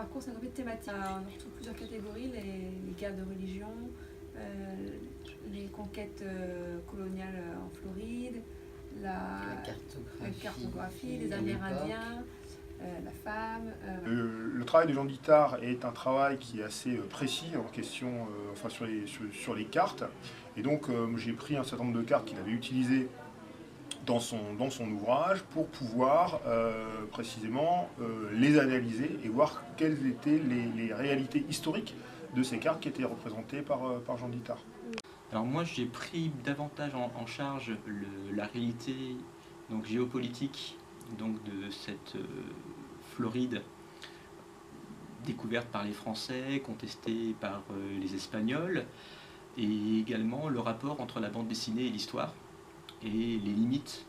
parcours, c'est un peu thématique. On retrouve plusieurs catégories, les guerres de religion, les conquêtes coloniales en Floride, la cartographie, les Amérindiens, la femme. Le travail de Jean Dittard est un travail qui est assez précis en question, enfin sur les cartes. Et donc j'ai pris un certain nombre de cartes qu'il avait utilisées dans son ouvrage pour pouvoir précisément les analyser et voir quelles étaient les réalités historiques de ces cartes qui étaient représentées par Jean Dittard. Alors moi j'ai pris davantage en charge la réalité donc, géopolitique donc, de cette Floride découverte par les Français, contestée par les Espagnols, et également le rapport entre la bande dessinée et l'histoire, et les limites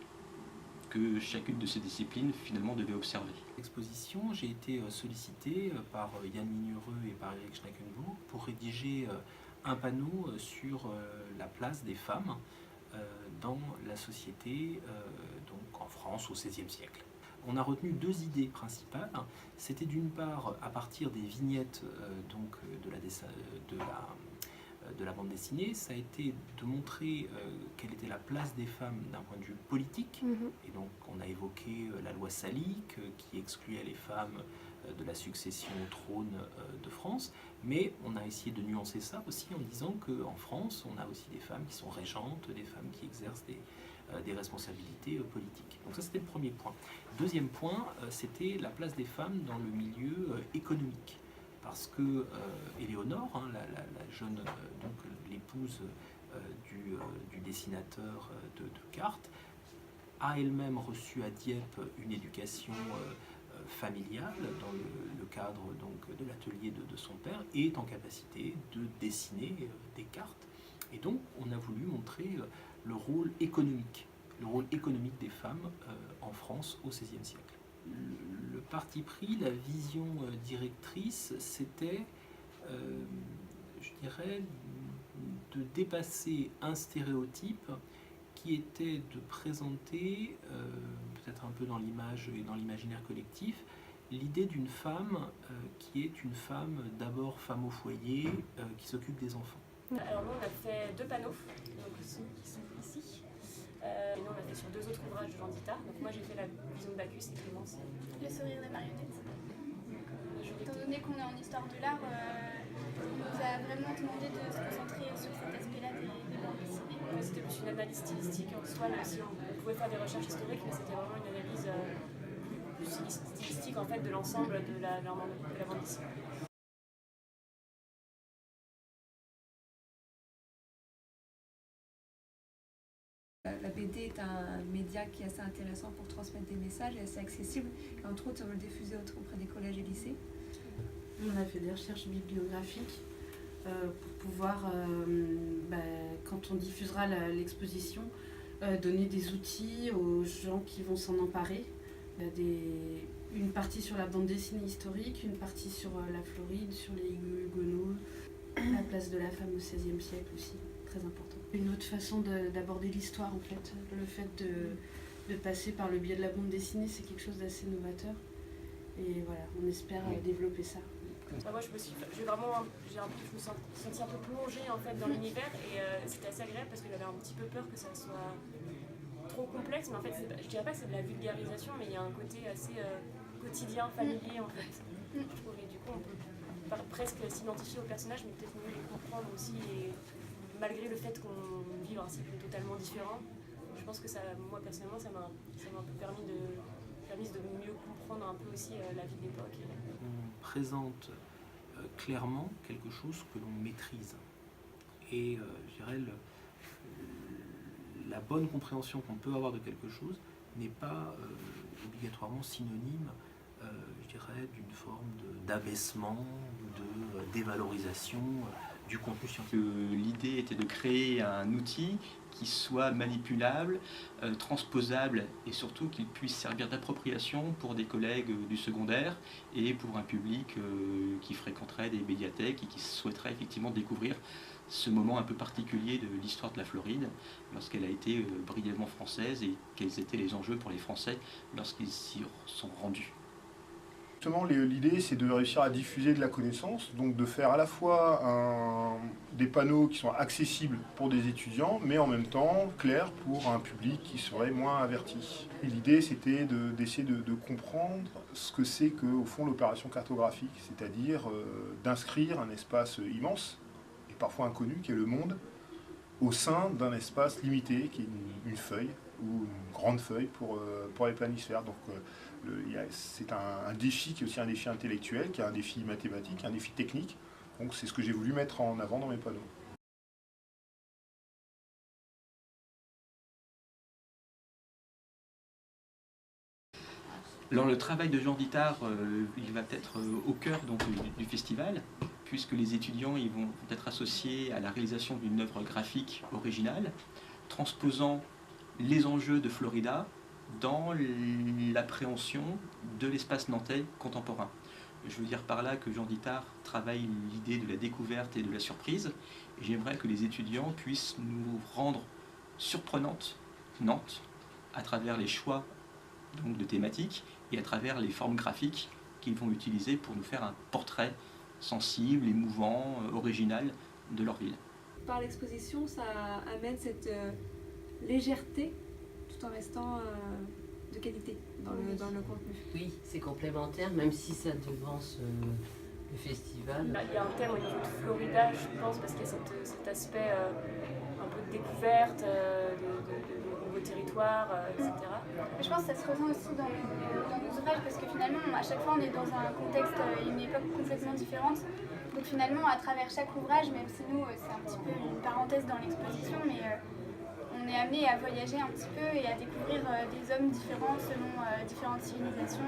que chacune de ces disciplines finalement devait observer. L'exposition, j'ai été sollicité par Yann Mignereux et par Eric Schnackenbourg pour rédiger un panneau sur la place des femmes dans la société donc en France au XVIe siècle. On a retenu deux idées principales. C'était d'une part, à partir des vignettes donc de la bande dessinée, ça a été de montrer quelle était la place des femmes d'un point de vue politique. Et donc on a évoqué la loi salique qui excluait les femmes de la succession au trône de France, mais on a essayé de nuancer ça aussi en disant qu'en France, on a aussi des femmes qui sont régentes, des femmes qui exercent des responsabilités politiques. Donc ça c'était le premier point. Deuxième point, c'était la place des femmes dans le milieu économique. Parce que Éléonore, hein, la jeune, donc l'épouse du dessinateur de cartes, a elle-même reçu à Dieppe une éducation familiale dans le cadre donc, de l'atelier de son père et est en capacité de dessiner des cartes. Et donc on a voulu montrer le rôle économique des femmes en France au XVIe siècle. Le parti pris, la vision directrice, c'était, je dirais, de dépasser un stéréotype qui était de présenter, peut-être un peu dans l'image et dans l'imaginaire collectif, l'idée d'une femme qui est une femme, d'abord femme au foyer, qui s'occupe des enfants. Alors nous on a fait deux panneaux, donc ceux qui sont ici. Et nous on l'a fait sur deux autres ouvrages de Jean Dittard. Donc moi j'ai fait la vision de Bacchus et Clémence. Le sourire des marionnettes. Étant donné qu'on est en histoire de l'art, on nous a vraiment demandé de se concentrer sur cet aspect-là des bandes dessinées. C'était plus une analyse stylistique en soi, même si on pouvait faire des recherches historiques, mais c'était vraiment une analyse plus stylistique en fait, de l'ensemble de la bande dessinée. La BD est un média qui est assez intéressant pour transmettre des messages et assez accessible. Et entre autres, on veut le diffuser auprès des collèges et lycées. On a fait des recherches bibliographiques pour pouvoir, quand on diffusera l'exposition, donner des outils aux gens qui vont s'en emparer. Il y a une partie sur la bande dessinée historique, une partie sur la Floride, sur les Huguenots, la place de la femme au XVIe siècle aussi, très important. Une autre façon d'aborder l'histoire en fait, le fait de passer par le biais de la bande dessinée, c'est quelque chose d'assez novateur. Et voilà, on espère développer ça. Moi je me suis sentie un peu plongée en fait, dans l'univers et c'était assez agréable parce que j'avais un petit peu peur que ça soit trop complexe, mais en fait je dirais pas que c'est de la vulgarisation, mais il y a un côté assez quotidien, familier en fait. Je trouve, et du coup on peut presque s'identifier au personnage, mais peut-être mieux les comprendre aussi, et malgré le fait qu'on vive un cycle totalement différent. Je pense que ça, moi personnellement, ça m'a un peu permis de mieux comprendre un peu aussi la vie de l'époque. On présente clairement quelque chose que l'on maîtrise. Et je dirais, la bonne compréhension qu'on peut avoir de quelque chose n'est pas obligatoirement synonyme, je dirais, d'une forme d'abaissement ou de dévalorisation du contenu scientifique. L'idée était de créer un outil qui soit manipulable, transposable et surtout qu'il puisse servir d'appropriation pour des collègues du secondaire et pour un public qui fréquenterait des médiathèques et qui souhaiterait effectivement découvrir ce moment un peu particulier de l'histoire de la Floride lorsqu'elle a été brièvement française et quels étaient les enjeux pour les Français lorsqu'ils s'y sont rendus. Justement, l'idée, c'est de réussir à diffuser de la connaissance, donc de faire à la fois des panneaux qui sont accessibles pour des étudiants, mais en même temps clairs pour un public qui serait moins averti. Et l'idée, c'était d'essayer de comprendre ce que c'est qu'au fond l'opération cartographique, c'est-à-dire d'inscrire un espace immense, et parfois inconnu, qui est le monde, au sein d'un espace limité, qui est une feuille, ou une grande feuille pour les planisphères. Donc, c'est un défi qui est aussi un défi intellectuel, qui est un défi mathématique, un défi technique. Donc c'est ce que j'ai voulu mettre en avant dans mes panneaux. Alors le travail de Jean Vittard, il va être au cœur donc, du festival, puisque les étudiants ils vont être associés à la réalisation d'une œuvre graphique originale, transposant les enjeux de Florida dans l'appréhension de l'espace nantais contemporain. Je veux dire par là que Jean Vittard travaille l'idée de la découverte et de la surprise. Et j'aimerais que les étudiants puissent nous rendre surprenante Nantes à travers les choix donc, de thématiques et à travers les formes graphiques qu'ils vont utiliser pour nous faire un portrait sensible, émouvant, original de leur ville. Par l'exposition, ça amène cette légèreté tout en restant de qualité dans le contenu. Oui, c'est complémentaire, même si ça devance le festival. Il y a un thème au niveau de Florida, je pense, parce qu'il y a cet aspect un peu de découverte, de nouveaux territoires, etc. Je pense que ça se ressent aussi dans nos ouvrages, parce que finalement, à chaque fois, on est dans un contexte et une époque complètement différente. Donc finalement, à travers chaque ouvrage, même si nous, c'est un petit peu une parenthèse dans l'exposition, mais on est amené à voyager un petit peu et à découvrir des hommes différents selon différentes civilisations.